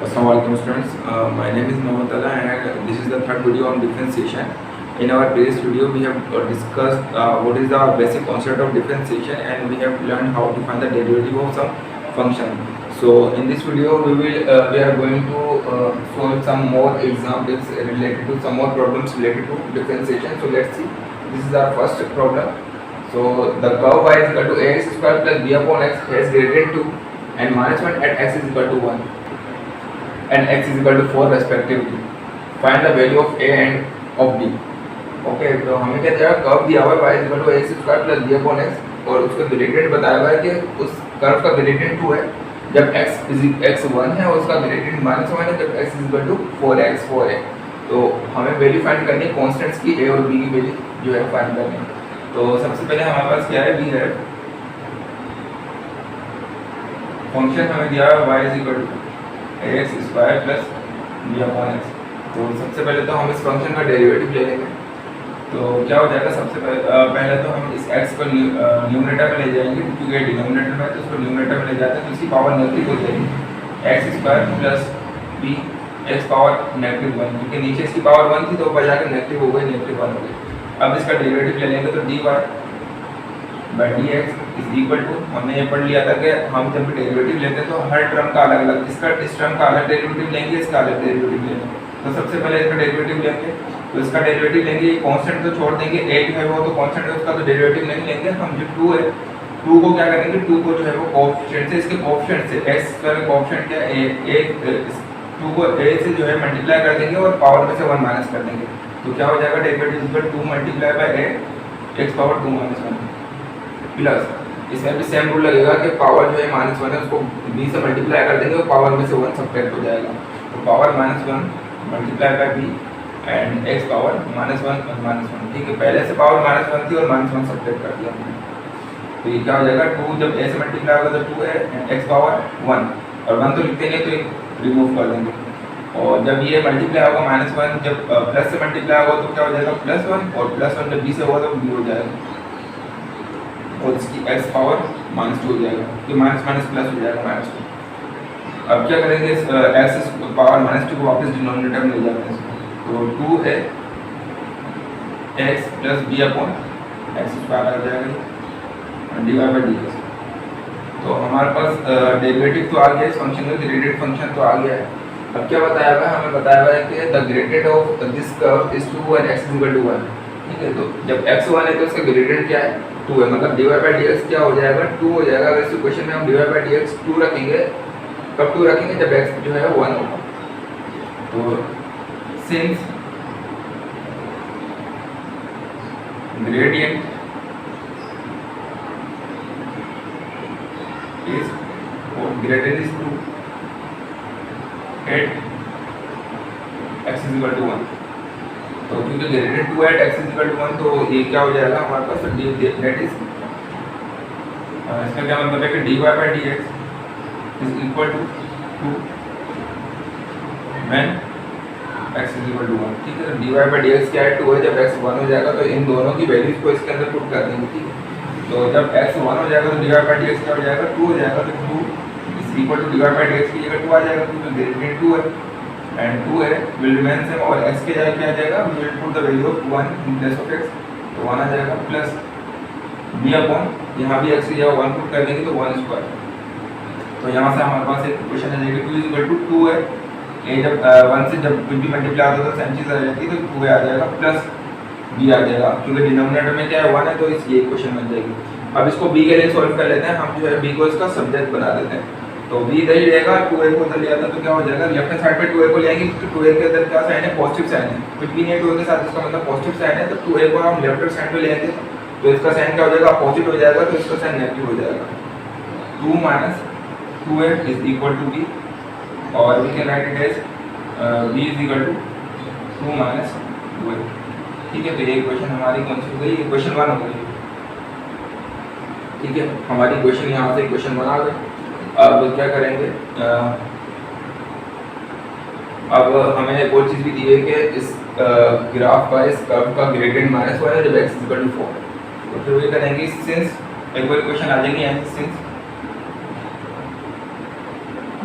Assalamualaikum students, my name is Mohammad Ala and this is the third video on differentiation. In our previous video we have discussed what is the basic concept of differentiation and we have learned how to find the derivative of some function. So in this video we are going to solve some more examples related to some more problems related to differentiation. So let's see, this is our first problem. So the curve y is equal to ax square plus b upon x has gradient 2 and minus 1 at x is equal to 1 and x is equal to 4 respectively. Find the value of a and of b. Okay तो हमें क्या दिया, curve दिया हुआ है y equal to x square plus b upon x और उसका gradient बताया हुआ है कि उस कर्व का ग्रेडियंट 2 है जब x 1 है और उसका ग्रेडियंट -1 है जब x इक्वल टू 4x 4 है. तो हमें वैल्यू फाइंड करनी है कांस्टेंट्स की a और b की वैल्यू जो है फाइंड करनी है. तो सबसे पहले हमारे पास क्या है, b है. फंक्शन हमें दिया है y equal to x square plus b upon x. तो सबसे पहले तो हम इस फंक्शन का डेरिवेटिव ले लेंगे. तो क्या हो जाएगा, सबसे पहले तो हम इस x को न्यूमरेटर में ले जाएंगे क्योंकि डिनोमिनेटर में है तो उसको न्यूमरेटर में ले जाते हैं तो इसकी पावर नेगेटिव हो जाएगी. X square plus b x power -1 क्योंकि नीचे इसकी पावर 1 थी तो ऊपर जाकर नेगेटिव हो गई, -1 हो गई. अब इसका डेरिवेटिव ले लेंगे तो dy by dx is equal to, हमने ये पढ़ लिया था कि हम जब डेरिवेटिव लेते हैं तो हर टर्म का अलग अलग, इस टर्म का अलग डेरिवेटिव लेंगे, इसका अलग डेरिवेटिव लेंगे. तो सबसे पहले इसका डेरिवेटिव लेंगे. तो इसका डेरिवेटिव लेंगे, ये कांस्टेंट तो छोड़ देंगे, a जो है वो तो कांस्टेंट है उसका तो डेरिवेटिव नहीं लेंगे हम. जो 2 है 2 को क्या करेंगे, 2 को जो है वो कोएफिशिएंट से, इसके कोएफिशिएंट से x का कोएफिशिएंट क्या है 2 को a से जो है मल्टीप्लाई कर देंगे और पावर में से 1 माइनस कर देंगे. तो क्या हो जाएगा, derivative equal 2 multiply by a x power 2 - 1 plus इसमें भी सेम रूल लगेगा कि पावर जो है -1 है उसको b से मल्टीप्लाई कर देंगे और पावर में से 1 सब्ट्रैक्ट हो जाएगा. तो power -1 multiply by b and x power -1 और -1. ठीक है, पहले से पावर -1 थी और -1 सब्ट्रैक्ट कर दिया हमने. तो ये क्या हो जाएगा, 2 जब a से मल्टीप्लाई होगा तो 2 है एंड x पावर 1 और 1 तो लिखते हैं तो एक रिमूव कर देंगे. और जब ये मल्टीप्लाई होगा -1 जब प्लस से मल्टीप्लाई होगा तो क्या हो जाएगा +1 और +1 जब b से होगा तो b हो जाएगा और इसकी x पावर -2 हो जाएगा. तो माइनस माइनस प्लस हो जाएगा -2. अब क्या करेंगे, इस x पावर -2 को वापस डिनोमिनेटर में ले जाते हैं. तो 2 है x plus b upon x square आ जाएगा डिवाइड बाय dx. तो हमारे पास डेरिवेटिव तो आ गया, इस फंक्शन का ग्रेडेड फंक्शन तो आ गया है. अब क्या बताया हुआ है, हमें बताया हुआ है कि the gradient of this curve is 2 and x equal to 1. ठीक है, तो जब x 1 है तो इसका ग्रेडियंट क्या है 2 है, मतलब डिवाइड बाय dx क्या हो जाएगा 2 हो जाएगा. अगर इस इक्वेशन में हम डिवाइड बाय dx 2 रखेंगे, कब 2 रखेंगे जब x जो है 1 होगा. तो since gradient is 2 at x is equal to 1. तो क्योंकि gradient 2 at x is equal to 1 तो ये क्या हो जाएगा हमारे पास दैट इज, इसका क्या मतलब है कि dy by dx is equal to 2 when x is equal to 1. ठीक है, dy by dx क्या है 2 है, जब x 1 हो जाएगा तो इन दोनों की वैल्यूज को इसके अंदर पुट कर देंगे. ठीक है, तो जब x 1 हो जाएगा तो dy by dx क्या हो जाएगा 2 हो जाएगा. तो 2 is equal to dy by dx की जगह 2 आ जाएगा क्योंकि ग्रेडियंट 2 है एंड 2 है विल रिमेन सेम और x के जगह क्या आ जाएगा, we will put the value of 1 in place of x. तो 1 आ जाएगा प्लस b अपॉन यहाँ भी x की जगह 1 पुट कर देंगे तो 1 स्क्वायर. तो यहाँ से हमारे पास एक इक्वेशन आ जाएगी 2 is equal to 2 है, a जब 1 से जब कुछ भी मल्टीप्लाई होता है तो सेम चीज़ आ जाती है तो 2 आ जाएगा प्लस b आ जाएगा क्योंकि डिनोमिनेटर में क्या है 1 है तो इस ये इक्वेशन बन जाएगी. अब इसको b के लिए सॉल्व कर लेते हैं हम, जो है b को इसका सब्जेक्ट बना देते हैं. तो b इधर ही रहेगा, 2a को उधर ले आता तो क्या हो जाएगा, लेफ्ट हैंड साइड पे 2a को ले आएंगे क्योंकि 2a के अंदर क्या साइन है पॉजिटिव साइन है, कुछ भी नहीं 2a के साथ इसका मतलब पॉजिटिव साइन है. तो 2a को हम लेफ्ट हैंड साइड पे ले आएंगे तो इसका साइन क्या हो जाएगा अपोजिट हो जाएगा तो इसका साइन नेगेटिव हो जाएगा. 2 - 2a is equal to b और we can write it as b is equal to 2 - 2a. ठीक है, तो ये इक्वेशन हमारी कौन सी हो गई, इक्वेशन 1 हो गई. ठीक है, हमारी इक्वेशन यहाँ से इक्वेशन 1 आ गई. अब क्या करेंगे, अब हमें एक और चीज़ भी दी है कि इस ग्राफ का, इस कर्व का ग्रेडियंट -1 है जब x इक्वल टू 4. तो फिर ये करेंगे सिंस एक बार इक्वेशन आ जाएगी यहाँ since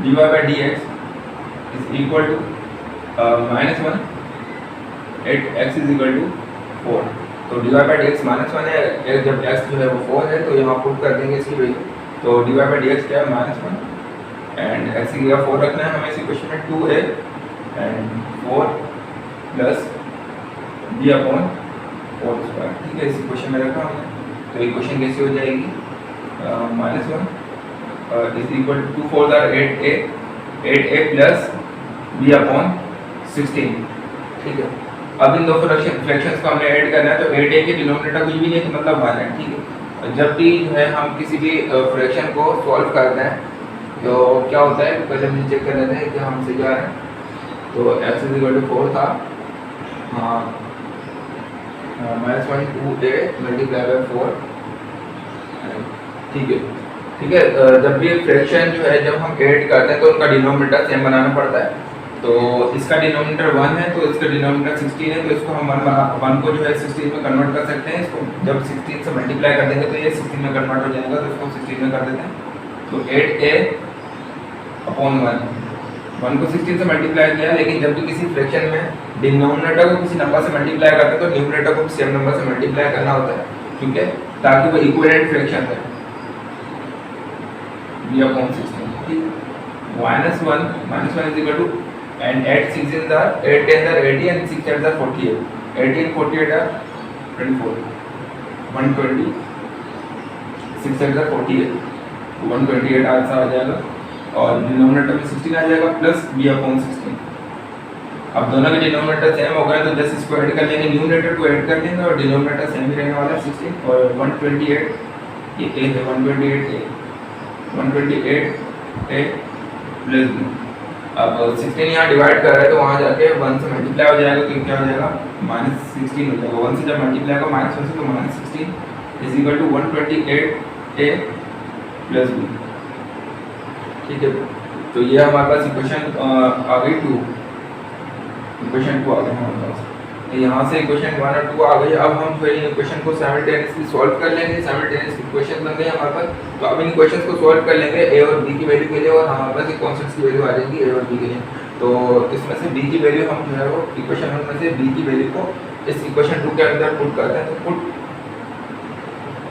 dy by dx is equal to -1 at x is equal to 4। तो dy बाई dx -1 है, जब x जो है वो 4 है तो यहाँ पुट कर देंगे इसकी वैल्यू। तो dy बाई dx क्या है -1 एंड x की जगह 4 रखना है हमें इस इक्वेशन में 2a and 4 plus b upon 4 square. ठीक है, इस इक्वेशन में रखा हमने। तो इक्वेशन कैसी हो जाएगी, -1 is equal to 2 4 or 8a plus b upon 16। ठीक है, अब इन दो फ्रैक्शंस को हमने ऐड करना है। तो 8a के डिनोमिनेटर कुछ भी नहीं तो मतलब 1 है। ठीक है, जब भी जो है हम किसी भी फ्रैक्शन को सॉल्व करते हैं तो क्या होता है, पहले हम चेक कर लेते हैं कि हम सही जा रहे हैं। तो x इज इक्वल टू 4 था, हाँ -1 2a मल्टीप्लाई बाय 4। ठीक है, जब भी फ्रैक्शन जो है जब हम ऐड करते हैं तो उनका डिनोमिनेटर सेम बनाना पड़ता है। तो इसका डिनोमिनेटर 1 है तो इसका डिनोमिनेटर 16 है, तो इसको हम 1 को जो है 16 में कन्वर्ट कर सकते हैं। इसको जब 16 से मल्टीप्लाई कर देंगे तो ये 16 में कन्वर्ट हो जाएगा, तो इसको 16 में कर देते हैं। तो 8a अपॉन 1 को 16 से मल्टीप्लाई किया, लेकिन जब भी किसी फ्रैक्शन में डिनोमिनेटर को किसी नंबर से मल्टीप्लाई करते हैं तो न्यूमरेटर को सेम नंबर से मल्टीप्लाई करना होता है, ठीक है, ताकि वो इक्विवेलेंट फ्रैक्शन है। b upon 16 -1 is equal to and 8 6 in the 8 10 are 80 and 6 8 are 48, 80 and 48 are 24, 120 6 8 are 48, 128 answer आ जाएगा और डिनोमिनेटर में 16 आ जाएगा प्लस b अपॉन 16। अब दोनों के डिनोमिनेटर सेम हो गए तो जस्ट इसको ऐड कर लेंगे, न्यूमरेटर को ऐड कर लेंगे और डिनोमिनेटर सेम ही रहने वाला है 16 और 128 ये a है, 128 a प्लस b। अब 16 यहाँ डिवाइड कर रहा है तो वहाँ जाके 1 से मल्टीप्लाई हो जाएगा तो क्या हो जाएगा -16 हो जाएगा। 1 से जब मल्टीप्लाई होगा -1 से तो -16 is equal to 128a plus b। ठीक है, तो ये हमारे पास इक्वेशन आ गई 2, इक्वेशन 2 आ गई हमारे पास। यहाँ से इक्वेशन 1 और 2 आ गई। अब हम जो है इक्वेशन को साइमल्टेनियसली सॉल्व कर लेंगे, साइमल्टेनियस इक्वेशन बन गई हमारे पास। तो अब इन इक्वेशंस को सॉल्व कर लेंगे a और b की वैल्यू के लिए और हमारे पास एक कांस्टेंट्स की वैल्यू आ जाएगी a और b के लिए। तो इसमें से b की वैल्यू हम जो है वो इक्वेशन 1 में से b की वैल्यू को इस इक्वेशन 2 के अंदर पुट करते हैं। तो put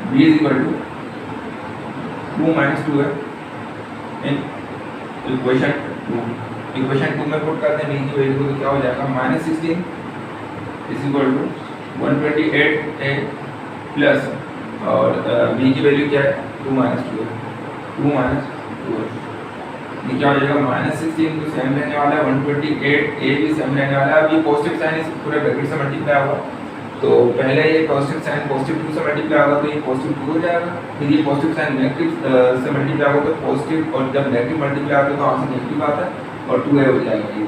b is equal to 2 - 2 है इन इक्वेशन 2। इक्वेशन 2 में पुट करते हैं b की वैल्यू को तो क्या हो जाएगा -16 is equal to 128a plus और b की वैल्यू क्या है 2 - 2 है, 2 - 2 है। ये क्या हो जाएगा -16 तो सेम रहने वाला है, 128a भी सेम रहने वाला है। अब ये पॉजिटिव साइन इस पूरे ब्रैकेट से मल्टीप्लाई होगा तो पहले ये पॉजिटिव साइन +2 से मल्टीप्लाई होगा तो ये +2 हो जाएगा, फिर ये पॉजिटिव साइन नेगेटिव से मल्टीप्लाई होगा तो पॉजिटिव, और जब नेगेटिव मल्टीप्लाई होता है तो यहाँ से नेगेटिव आता है और 2a हो जाएगा ये।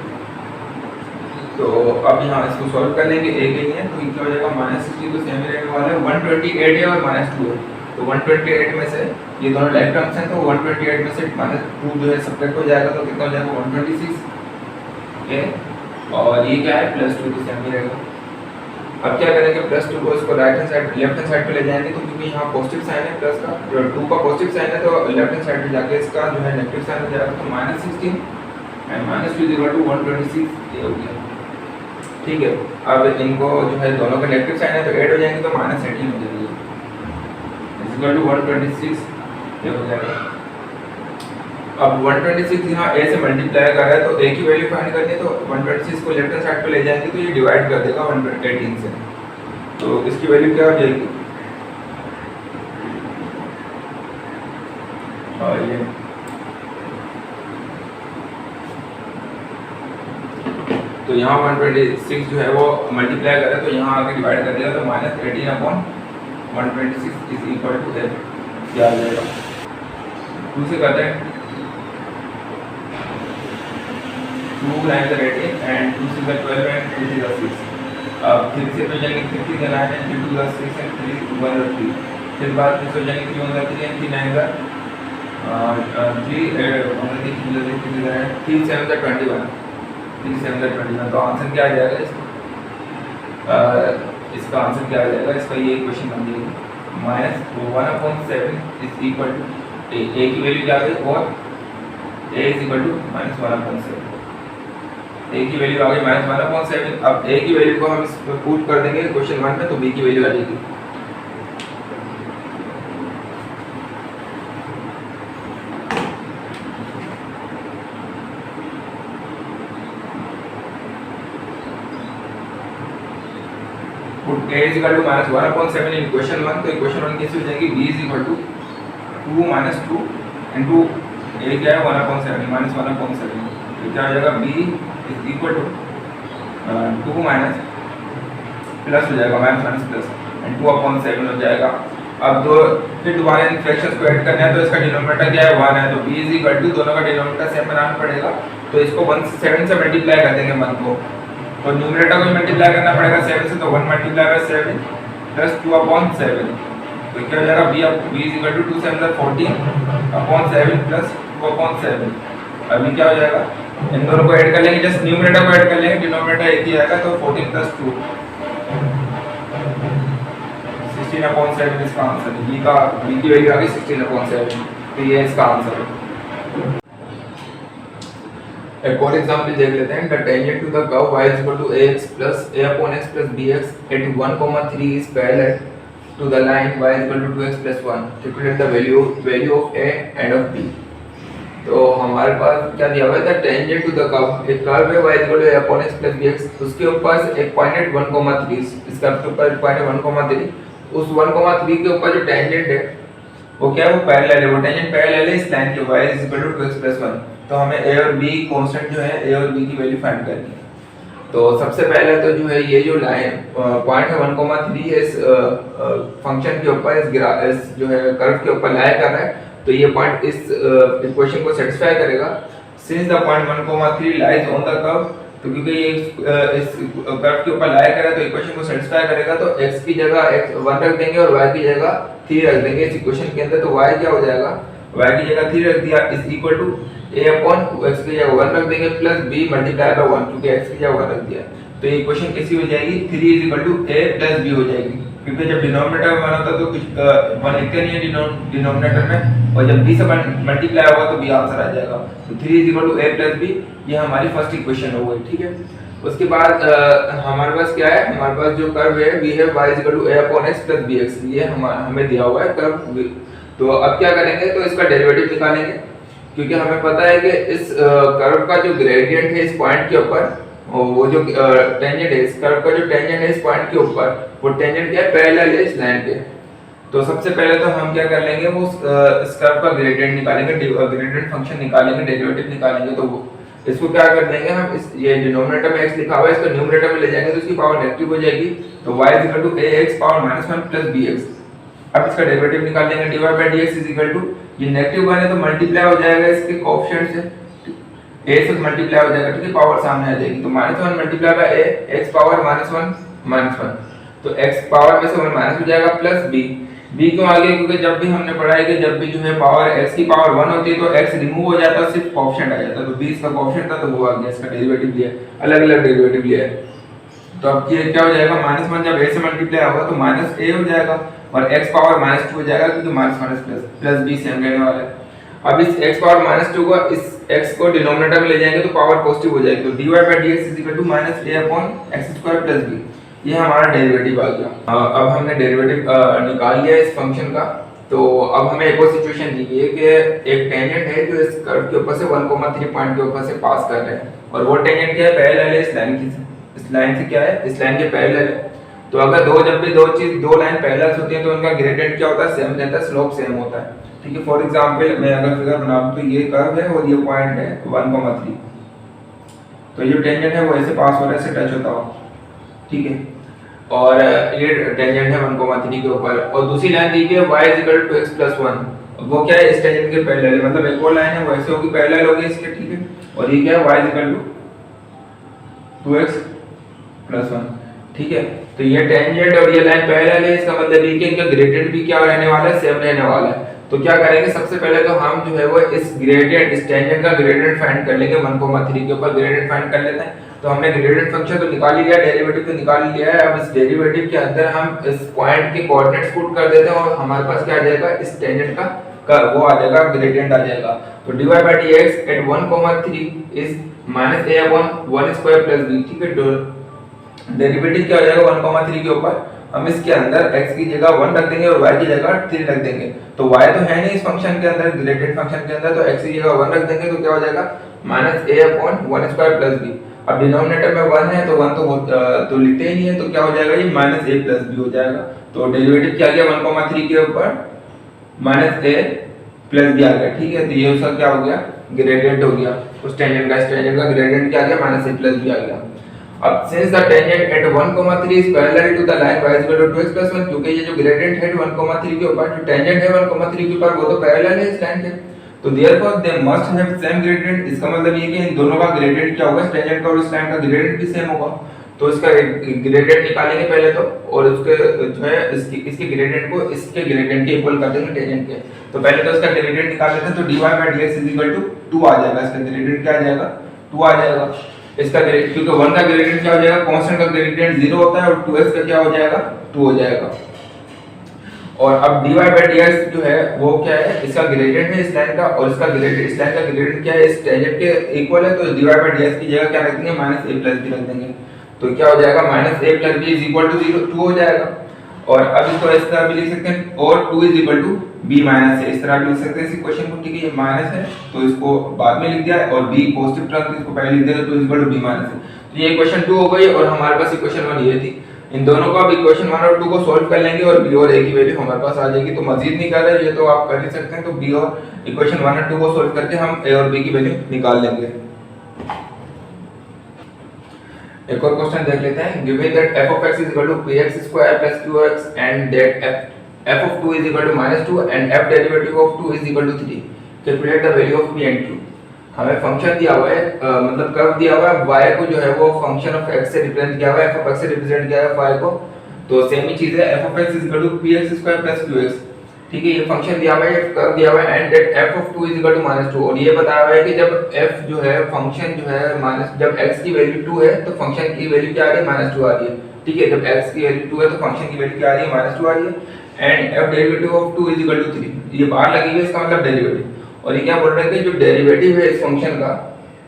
तो अब यहाँ इसको सॉल्व कर लेंगे, a के लिए तो क्या हो जाएगा -16 तो सेम ही रहने वाला है, 128 है और -2 है। तो 128 में से ये दोनों लाइक टर्म्स हैं तो 128 में से -2 जो है सब्ट्रैक्ट हो जाएगा तो कितना हो जाएगा 126 है, और ये क्या है +2 तो सेम ही रहेगा। अब क्या करेंगे +2 को इसको right hand side left hand side पे ले जाएंगे, तो क्योंकि यहाँ पॉजिटिव साइन है प्लस का, 2 का पॉजिटिव साइन है तो लेफ्ट हैंड साइड पे जाके इसका जो है नेगेटिव साइन हो जाएगा। तो -16 एंड -2 इज इक्वल टू 126 ये हो गया। ठीक है, अब इनको जो है दोनों का नेगेटिव साइन है तो ऐड हो जाएंगे तो -18 हो जाएगी इज इक्वल टू 126 ये हो जाएगा। अब 126 यहाँ a से मल्टीप्लाई कर रहा है तो a की वैल्यू फाइंड करनी है तो 126 को लेफ्ट हैंड साइड पे ले जाएंगे तो ये डिवाइड कर देगा 118 से, तो इसकी वैल्यू क्या हो जाएगी और ये तो यहाँ 126 जो है वो मल्टीप्लाई कर रहा है तो यहाँ आगे डिवाइड कर देगा तो -18/126 इज इक्वल टू a क्या आ जाएगा 2 से करते हैं 2 9 18 एंड 2 से 12 एंड 2 से 6। अब 3 से तो जाएंगे 3 से 9 एंड 3 to 6 एंड 3 1 3, फिर बाद में तो जाएंगे 3 1 3 एंड 3 9 3 7 21 3 7 21। तो आंसर क्या आ जाएगा इसका आंसर क्या आ जाएगा, इसका ये क्वेश्चन बन जाएगी -1/7 इज इक्वल टू a की वैल्यू क्या आ गई और a इज इक्वल टू -1/7। ए की वैल्यू आ गई -1/7। अब ए की वैल्यू को हम इसमें पुट कर देंगे क्वेश्चन 1 में, तो बी की वैल्यू आ जाएगी put a is equal to -1/7 in question 1। तो इक्वेशन 1 कैसे हो जाएगी, b is equal to 2 - 2 into a क्या है 1/7 -1/7। तो क्या हो जाएगा, b is equal to 2 minus plus हो जाएगा -प्लस एंड 2/7 हो जाएगा। अब दो फिर दोबारा इन फ्रैक्शंस को ऐड करना है, तो इसका डिनोमिनेटर क्या है 1 है, तो b इज इक्वल टू दोनों का डिनोमिनेटर सेम बनाना पड़ेगा, तो इसको 7 से मल्टीप्लाई कर देंगे 1 को, तो न्यूमरेटर को मल्टीप्लाई करना पड़ेगा 7 से, तो 1 मल्टीप्लाई बाय 7 प्लस 2/7। तो क्या हो जाएगा, b is equal to 2 7 14/7 plus 2/7। अभी क्या हो जाएगा, इन दोनों को ऐड कर लेंगे, जस्ट न्यूमरेटर को ऐड कर लेंगे, डिनोमिनेटर एक ही आएगा, तो 14 प्लस 2 16/7 इसका आंसर है। b की वैल्यू आ गई 16/7, तो ये इसका आंसर है। एक और एग्जांपल देख लेते हैं। The tangent to the curve y is equal to ax plus a/x plus bx at 1, 3 is parallel to the line y is equal to 2x plus 1. Calculate the value of a and of b. तो हमारे पास क्या दिया हुआ है, the tangent to the curve, एक curve है y is equal to a/x plus bx, उसके ऊपर एक पॉइंट है 1, 3, इस कर्व के ऊपर पॉइंट है 1, 3, उस 1, 3 के ऊपर जो टेंजेंट है वो क्या है, वो पैरेलल है, वो टेंजेंट पैरेलल है इस लाइन के, y is equal to 2x plus 1। तो हमें a और b कांस्टेंट जो है a और b की वैल्यू फाइंड करनी है। तो सबसे पहले तो जो है ये जो लाइन पॉइंट है 1, 3 इस फंक्शन के ऊपर इस जो है कर्व के ऊपर लाई कर रहा है, तो ये पॉइंट इस इक्वेशन को सेटिस्फाई करेगा। Since the point 1, 3 lies on the curve, तो क्योंकि ये इस कर्व के ऊपर लाई कर रहा है, तो इक्वेशन को सेटिस्फाई करेगा, तो x की जगह 1 रख देंगे और y की जगह 3 रख देंगे इस इक्वेशन के अंदर। तो y क्या हो जाएगा, y की जगह 3 रख दिया इज इक्वल टू a/x की जगह 1 रख देंगे प्लस b मल्टीप्लाई बाय 1, क्योंकि x की जगह 1 रख दिया। तो ये इक्वेशन कैसी हो जाएगी, 3 is equal to a plus b हो जाएगी, क्योंकि जब डिनोमिनेटर में 1 होता है तो कुछ 1 लिखते नहीं है डिनोमिनेटर में, और जब b से मल्टीप्लाई होगा तो b आंसर आ जाएगा। तो 3 is equal to a plus b, ये हमारी फर्स्ट इक्वेशन हो गई, ठीक है। उसके बाद हमारे पास क्या है, हमारे पास जो कर्व है v है y is equal to a/x plus bx, ये हमें दिया हुआ है कर्व। तो अब क्या करेंगे, तो इसका डेरिवेटिव निकालेंगे, क्योंकि हमें पता है कि इस कर्व का जो ग्रेडियंट है इस पॉइंट के ऊपर, वो जो टेंजेंट है इस कर्व का जो टेंजेंट है इस पॉइंट के ऊपर, वो टेंजेंट क्या है, पैरेलल है इस लाइन के। तो सबसे पहले तो हम क्या कर लेंगे, वो इस कर्व का ग्रेडियंट निकालेंगे, ग्रेडियंट फंक्शन निकालेंगे, डेरिवेटिव निकालेंगे। तो इसको क्या कर देंगे हम, इस ये डिनोमिनेटर में x लिखा हुआ है, इसको न्यूमरेटर में ले जाएंगे, तो इसकी पावर नेगेटिव हो जाएगी, तो y is equal to ax power -1 plus bx। अब इसका डेरिवेटिव निकाल लेंगे, dy by dx is equal to, ये नेगेटिव 1 है तो मल्टीप्लाई हो जाएगा इसके कोएफिशिएंट से, a से मल्टीप्लाई हो जाएगा, ठीक है, पावर सामने आ जाएगी, तो -1 multiply by a, x power -1, तो x पावर में से 1 माइनस हो जाएगा प्लस b। b क्यों आ गया, क्योंकि जब भी हमने पढ़ा है कि जब भी जो है पावर x की पावर 1 होती है तो x रिमूव हो जाता है, सिर्फ कोएफिशिएंट आ जाता है, तो b इसका कोएफिशिएंट था तो वो आ गया, इसका डेरिवेटिव लिया, अलग-अलग डेरिवेटिव लिया है। तो अब ये क्या हो जाएगा, -1 जब a से मल्टीप्लाई होगा तो -a हो जाएगा, और x पावर -2 हो जाएगा, क्योंकि -1 प्लस b सेम रहने वाला है। अब इस x पावर -2 को इस x को डिनोमिनेटर में ले जाएंगे तो पावर पॉजिटिव हो जाएगी, तो dy by dx is equal to -a/x² plus b, ये हमारा डेरिवेटिव आ गया। अब हमने डेरिवेटिव निकाल लिया इस फंक्शन का। तो अब हमें एक और सिचुएशन दी गई है कि एक टेंजेंट है जो इस कर्व के ऊपर से 1, 3 पॉइंट के ऊपर से पास कर रहे हैं, और वो टेंजेंट क्या है, पैरेलल है इस लाइन की, इस लाइन से क्या है, इस लाइन के पैरेलल है। तो अगर जब भी दो लाइन पैरेलल होती हैं तो उनका ग्रेडियंट क्या होता है, सेम रहता है, स्लोप सेम होता है, ठीक है। फॉर एग्जांपल मैं अगर फिगर बना दूं तो ये कर्व है और ये पॉइंट है 1, 3, तो ये टेंजेंट है वो ऐसे पास हो रहा है, ऐसे टच होता हुआ, ठीक है, और ये टेंजेंट है 1, 3 के ऊपर, और दूसरी लाइन दी गई है y is equal to x plus 1, वो क्या है, इस टेंजेंट के पैरेलल है, मतलब एक और लाइन है वो ऐसे होगी, पैरेलल होगी इसके, ठीक है, और ये क्या है, y is equal to 2x plus 1, ठीक है। तो ये टेंजेंट और ये लाइन पैरेलल है, इसका मतलब ये कि इनका ग्रेडियंट भी क्या रहने वाला है, सेम रहने वाला है। तो क्या करेंगे, सबसे पहले तो हम जो है वो इस ग्रेडियंट, इस टेंजेंट का ग्रेडियंट फाइंड कर लेंगे, 1, 3 के ऊपर ग्रेडियंट फाइंड कर लेते हैं। तो हमने ग्रेडियंट फंक्शन तो निकाल ही लिया, डेरिवेटिव तो निकाल ही लिया है। अब इस डेरिवेटिव के अंदर हम इस पॉइंट के कोऑर्डिनेट्स पुट कर देते हैं और हमारे पास क्या आ जाएगा, इस टेंजेंट का वो आ जाएगा, ग्रेडियंट आ जाएगा। तो dy by dx at 1,3 is minus a upon 1 square plus b, ठीक है। डेरिवेटिव क्या हो जाएगा 1,3 के ऊपर, हम इसके अंदर x की जगह 1 रख देंगे और y की जगह 3 रख देंगे। तो y तो है नहीं इस फंक्शन के अंदर, ग्रेडियंट फंक्शन के अंदर, तो x की जगह 1 रख देंगे तो क्या हो जाएगा minus a upon 1 square plus b। अब डिनोमिनेटर में 1 है तो 1 तो लिखते ही नहीं है, तो क्या हो जाएगा ये माइनस a प्लस b हो जाएगा। तो डेरिवेटिव क्या आ गया 1,3 के ऊपर माइनस a प्लस b आ गया, ठीक है। तो ये उसका क्या हो गया, ग्रेडियंट हो गया उस टेंजेंट का। इस टेंजेंट का ग्रेडियंट क्या आ गया माइनस a प्लस b आ गया। अब since the tangent at 1,3 is parallel to the line y equal to 2x plus 1, क्योंकि ये जो ग्रेडियंट है 1,3 के ऊपर, जो टेंजेंट है 1,3 के ऊपर वो तो पैरेलल है इस लाइन के, तो therefore they must have same gradient. इसका मतलब ये कि इन दोनों का ग्रेडियंट क्या होगा, इस टेंजेंट का और इस लाइन का ग्रेडियंट भी सेम होगा। तो इसका ग्रेडियंट निकालेंगे पहले तो, और उसके जो है इसके ग्रेडियंट को इसके ग्रेडियंट के इक्वल कर देंगे टेंजेंट के। तो पहले तो इसका ग्रेडियंट निकाल लेते हैं, तो dy by dx 2 आ जाएगा, इसका ग्रेडियंट क्या आ जाएगा 2 आ जाएगा। इसका ग्रेडियंट, क्योंकि 1 का ग्रेडियंट क्या हो जाएगा, कांस्टेंट का ग्रेडियंट 0 होता है, और 2x का क्या हो जाएगा 2 हो जाएगा। और अब dy by dx जो है वो क्या है, इसका ग्रेडियंट है इस लाइन का, और इसका ग्रेडियंट, इस लाइन का ग्रेडियंट क्या है इस टेंजेंट के इक्वल है, तो dy by dx की जगह क्या रख देंगे माइनस a प्लस b रख देंगे। तो क्या हो जाएगा minus a plus b is equal to 0 2 हो जाएगा। और अब इसको इस तरह भी लिख सकते हैं, और 2 is equal to b minus a, इस तरह भी लिख सकते हैं इस इक्वेशन को, ठीक है। ये माइनस है तो इसको बाद में लिख दिया, और b पॉजिटिव टर्म इसको पहले लिख दिया, तो 2 is equal to b minus a। तो ये इक्वेशन 2 हो गई, और हमारे पास इक्वेशन 1 ये थी। इन दोनों को अब इक्वेशन 1 और 2 को सॉल्व कर लेंगे, और b और a की वैल्यू हमारे पास आ जाएगी। तो मजीद नहीं कर रहे, ये तो आप कर ही सकते हैं। तो b और इक्वेशन 1 और 2 को सॉल्व करके हम a और b की वैल्यू निकाल लेंगे। एक और क्वेश्चन देख लेते हैं। Given that f of x is equal to px square plus qx and that f of 2 is equal to -2 and f derivative of 2 is equal to 3, calculate the value of p and q। हमें function दिया हुआ है, मतलब curve दिया हुआ है, y को जो है वो फंक्शन ऑफ x से रिप्रेजेंट किया हुआ है, f of x से रिप्रेजेंट किया है y को। तो सेम ही चीज है, f of x is equal to px square plus qx, ठीक है। ये फंक्शन दिया हुआ है, ये कर्व दिया हुआ है, and that f of 2 is equal to -2, और ये बताया हुआ है कि जब f जो है फंक्शन जो है माइनस, जब x की वैल्यू 2 है तो फंक्शन की वैल्यू क्या आ रही है -2 आ रही है, ठीक है। जब x की वैल्यू 2 है तो फंक्शन की वैल्यू क्या आ रही है -2 आ रही है। And f derivative of 2 is equal to 3, ये बाहर लगी हुई है, इसका मतलब डेरिवेटिव। और ये क्या बोल रहे हैं कि जो डेरिवेटिव है इस फंक्शन का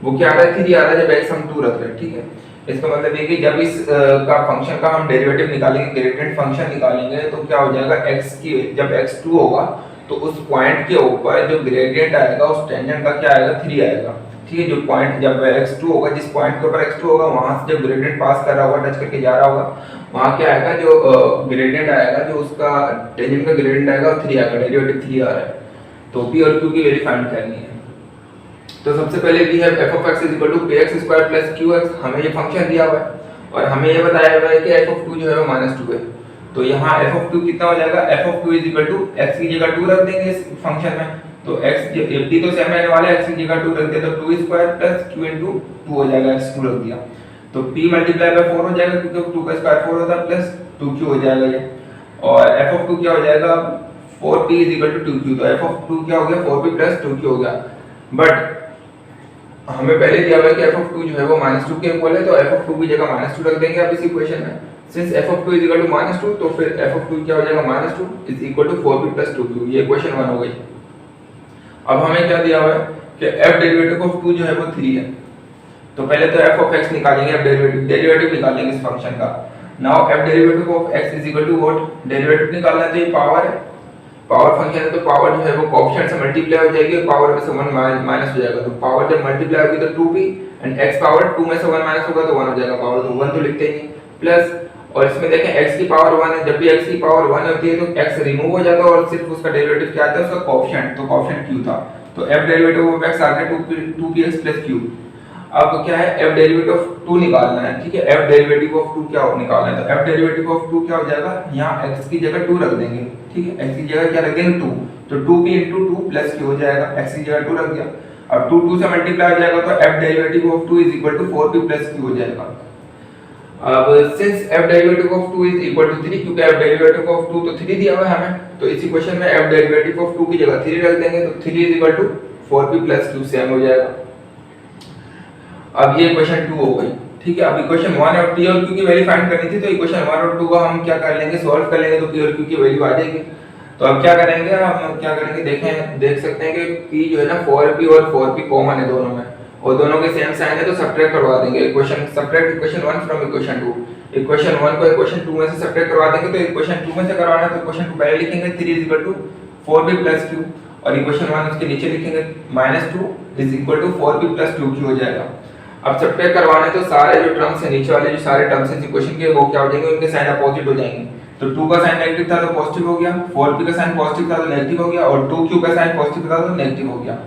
वो क्या आ रहा है 3 आ रहा है, जब x हम 2 रख रहे हैं, ठीक है। इसका मतलब ये कि जब इस का फंक्शन का हम डेरिवेटिव निकालेंगे, ग्रेडियंट फंक्शन निकालेंगे, तो क्या हो जाएगा x की, जब x 2 होगा तो उस पॉइंट के ऊपर जो ग्रेडियंट आएगा उस टेंजेंट का क्या आएगा 3 आएगा, ठीक है। जो पॉइंट जब x2 होगा, जिस पॉइंट के ऊपर x2 होगा वहां से जब ग्रेडियंट पास कर रहा होगा, टच करके जा रहा होगा, वहां क्या आएगा, जो ग्रेडियंट आएगा, जो उसका टेंजेंट का ग्रेडियंट आएगा वो 3 आएगा, डेरिवेटिव 3 आ रहा है। तो p और q की वैल्यू फाइंड करनी है। तो सबसे पहले we have f of x is equal to px square plus qx, हमें ये फंक्शन दिया हुआ है, और हमें ये बताया हुआ है कि f of 2 जो है वो -2 है। तो यहाँ f of 2 कितना हो जाएगा, f of 2 is equal to x की जगह 2 रख देंगे इस फंक्शन में, तो x p तो सेम रहने वाला है, x की जगह 2 रख दिया तो 2 स्क्वायर प्लस q into 2 हो जाएगा, x 2 रख दिया तो p मल्टीप्लाई बाय 4 हो जाएगा, क्योंकि 2 का स्क्वायर 4 होता है, प्लस 2q हो जाएगा ये। और f of 2 क्या हो जाएगा, 4p is equal to 2q, तो f of 2 क्या हो गया 4p प्लस 2q हो गया। बट हमें पहले दिया हुआ है कि f of 2 जो है वो -2 के इक्वल है, तो f of 2 की जगह -2 रख देंगे अब इस इक्वेशन में। Since f of 2 is equal to -2, तो फिर f of 2 क्या हो जाएगा -2 is equal to 4p plus 2q, ये इक्वेशन 1 हो गई। अब हमें क्या दिया हुआ है कि f डेरिवेटिव ऑफ 2 जो है वो 3 है, तो पहले तो f of x निकालेंगे, f डेरिवेटिव निकालेंगे इस फंक्शन का। Now f derivative of x is equal to what, derivative निकालना है तो ये पावर है, पावर फंक्शन है, तो पावर जो है वो कोएफिशिएंट से मल्टीप्लाई हो जाएगी, पावर में से 1 माइनस हो जाएगा, तो पावर जब मल्टीप्लाई होगी तो 2p, एंड x पावर 2 में से 1 माइनस होगा तो 1 हो जाएगा, पावर तो 1 तो लिखते ही नहीं, प्लस, और इसमें देखें x की पावर 1 है, जब भी x की पावर 1 होती है तो x रिमूव हो जाता है और सिर्फ उसका डेरिवेटिव क्या आता है, उसका कोएफिशिएंट, तो कोएफिशिएंट q था, तो f डेरिवेटिव ऑफ x आ गया 2px plus q। अब क्या है, f डेरिवेटिव ऑफ 2 निकालना है, ठीक है। f डेरिवेटिव ऑफ 2 क्या निकालना है, तो f डेरिवेटिव ऑफ 2 क्या हो जाएगा, यहाँ x की जगह 2 रख देंगे, ठीक है, x की जगह क्या रख देंगे 2, तो 2p into 2 plus q हो जाएगा, x की जगह 2 रख दिया। अब 2 से मल्टीप्लाई हो जाएगा तो f derivative of 2 is equal to 4p plus q हो जाएगा। अब since f derivative of 2 is equal to 3, क्योंकि f डेरिवेटिव ऑफ 2 तो 3 दिया हुआ है हमें, तो इस इक्वेशन में f डेरिवेटिव ऑफ 2 की जगह 3 रख देंगे, तो 3 is equal to 4p plus q same हो जाएगा। अब ये इक्वेशन 2 हो गई, ठीक है। अब इक्वेशन 1 और p और q की वैल्यू फाइंड करनी थी, तो इक्वेशन 1 और 2 को हम क्या कर लेंगे, सॉल्व कर लेंगे, तो p और q की वैल्यू आ जाएगी। तो अब क्या करेंगे, हम क्या करेंगे, देख सकते हैं कि p जो है ना 4p और 4p कॉमन है दोनों में, और दोनों के सेम साइन है, तो सब्ट्रैक्ट करवा देंगे equation, subtract equation 1 from equation 2। Equation 1 को इक्वेशन 2 में से सब्ट्रैक्ट करवा देंगे, तो इक्वेशन 2 में से करवाना है तो इक्वेशन 2 पहले लिखेंगे 3 4p + q, और इक्वेशन 1 उसके नीचे लिखेंगे -2 4p + 2q हो जाएगा। अब सब्ट्रैक्ट करवाना है तो सारे जो टर्म्स है नीचे वाले जो सारे टर्म्स हैं इक्वेशन के, वो क्या हो जाएंगे, उनके साइन अपोजिट हो जाएंगे। तो 2 का साइन नेगेटिव था तो पॉजिटिव हो गया, 4p का साइन पॉजिटिव था तो नेगेटिव हो गया, और 2q का साइन पॉजिटिव था तो नेगेटिव हो गया।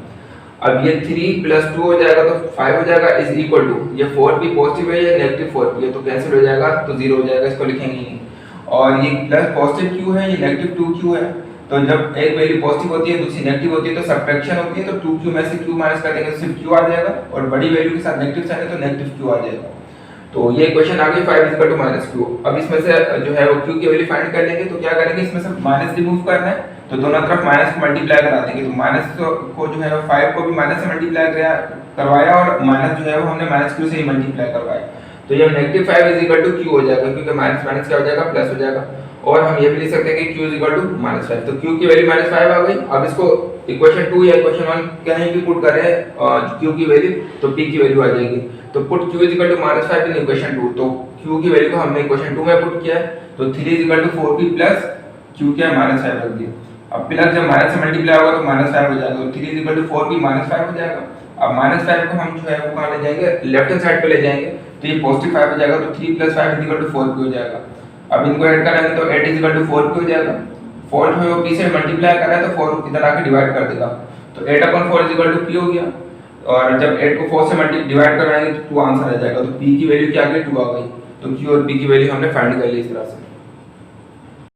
अब ये 3 + 2 हो जाएगा तो 5 हो जाएगा, इज इक्वल टू ये 4p पॉजिटिव है, ये नेगेटिव 4p है, तो कैंसिल हो जाएगा, तो 0 हो जाएगा, इसको लिखेंगे नहीं। और ये प्लस पॉजिटिव q है, ये नेगेटिव 2q है, तो जब एक वैल्यू पॉजिटिव होती है दूसरी नेगेटिव होती है तो सब्ट्रैक्शन होती है, तो 2q में से q माइनस कर देंगे तो सिर्फ q आ जाएगा, और बड़ी वैल्यू के साथ नेगेटिव साइन है तो नेगेटिव q आ जाएगा। तो ये इक्वेशन आ गई 5 = -q। अब इसमें से जो है वो q की वैल्यू फाइंड कर लेंगे, तो क्या करेंगे, इसमें से माइनस रिमूव करना है, तो दोनों तरफ माइनस को मल्टीप्लाई करा देंगे, तो माइनस को जो है 5 को भी माइनस से मल्टीप्लाई करवाया, और माइनस जो है वो हमने -q से ही मल्टीप्लाई करवाया, तो ये -5 q हो जाएगा, क्योंकि माइनस माइनस क्या हो जाएगा, प्लस हो जाएगा। और हम ये भी लिख सकते हैं कि q -5, तो q की वैल्यू -5 आ गई। अब इसको इक्वेशन 2 या इक्वेशन 1 कहीं भी पुट करें q की वैल्यू, तो p की वैल्यू आ जाएगी। तो पुट q -5 इन इक्वेशन 2, तो q की वैल्यू को हमने इक्वेशन 2 में पुट किया है, तो 3 4p प्लस q क्या -5 रख दिया। अब प्लस जब माइनस से मल्टीप्लाई होगा तो -5 हो जाएगा, तो 3 4p -5 हो जाएगा। अब -5 को हम जो है वो कहां ले जाएंगे, लेफ्ट हैंड साइड पे ले जाएंगे, तो ये पॉजिटिव 5 हो जाएगा, तो 3 + 5 = 4p हो जाएगा। अब इनको ऐड करेंगे तो 8 = 4p हो जाएगा। 4 जो है वो p से मल्टीप्लाई कर रहा है तो 4 इधर आके डिवाइड कर देगा, तो 8/4 = p हो गया, और जब 8 को 4 से डिवाइड करवाएंगे तो 2 आंसर आ जाएगा, तो p की वैल्यू क्या आ गई, 2 आ गई। तो q और p की वैल्यू हमने फाइंड कर ली इस तरह से।